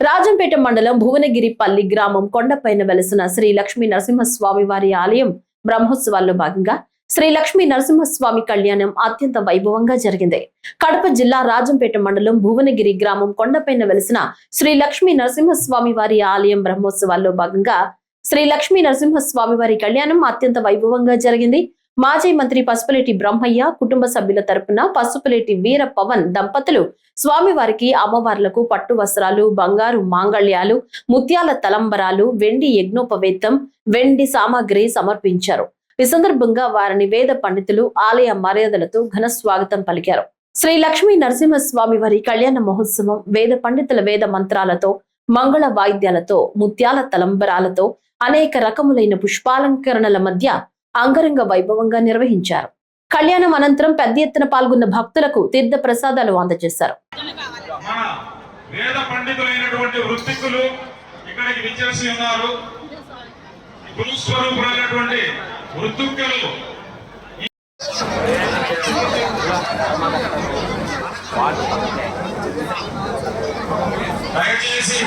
రాజంపేట మండలం భువనగిరిపల్లి గ్రామం కొండపైన వెలసిన శ్రీ లక్ష్మీ నరసింహస్వామి వారి ఆలయం బ్రహ్మోత్సవాల్లో భాగంగా శ్రీ లక్ష్మీ నరసింహస్వామి కళ్యాణం అత్యంత వైభవంగా జరిగింది. కడప జిల్లా రాజంపేట మండలం భువనగిరి గ్రామం కొండపైన వెలసిన శ్రీ లక్ష్మీ నరసింహస్వామి వారి ఆలయం బ్రహ్మోత్సవాల్లో భాగంగా శ్రీ లక్ష్మీ నరసింహస్వామి వారి కళ్యాణం అత్యంత వైభవంగా జరిగింది. మాజీ మంత్రి పసుపులేటి బ్రహ్మయ్య కుటుంబ సభ్యుల తరపున పసుపులేటి వీర పవన్ దంపతులు స్వామివారికి అమ్మవార్లకు పట్టు వస్త్రాలు, బంగారు మాంగళ్యాలు, ముత్యాల తలంబరాలు, వెండి యజ్ఞోపవేతం, వెండి సామాగ్రి సమర్పించారు. ఈ సందర్భంగా వారిని వేద పండితులు ఆలయ మర్యాదలతో ఘన స్వాగతం పలికారు. శ్రీ లక్ష్మీ నరసింహస్వామి వారి కళ్యాణ మహోత్సవం వేద పండితుల వేద మంత్రాలతో, మంగళ వాయిద్యాలతో, ముత్యాల తలంబరాలతో, అనేక రకములైన పుష్పాలంకరణల మధ్య అంగరంగ వైభవంగా నిర్వహించారు. కళ్యాణం అనంతరం పెద్ద ఎత్తున పాల్గొన్న భక్తులకు తీర్థ ప్రసాదాలు అందజేశారు. వేద పండితులైనటువంటి వృత్తికులు ఇక్కడికి విచ్చేసి ఉన్నారు. గురుస్వరూపులైనటువంటి వృత్తికులు దయచేసి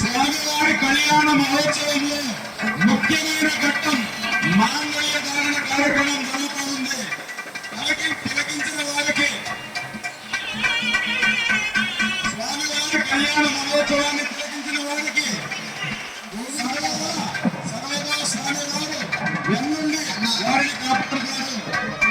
స్వామివారి కళ్యాణ మహోత్సవంలో ముఖ్యమైన ఘట్టం మాంగళ్య ధారణ కార్యక్రమం జరుగుతుంది. తిలకించిన వారికి స్వామివారి కళ్యాణ మహోత్సవాన్ని తిలకించిన వారికి సర్వదా స్వామివారు వెన్నుండి వారిని కాపాడుతారు.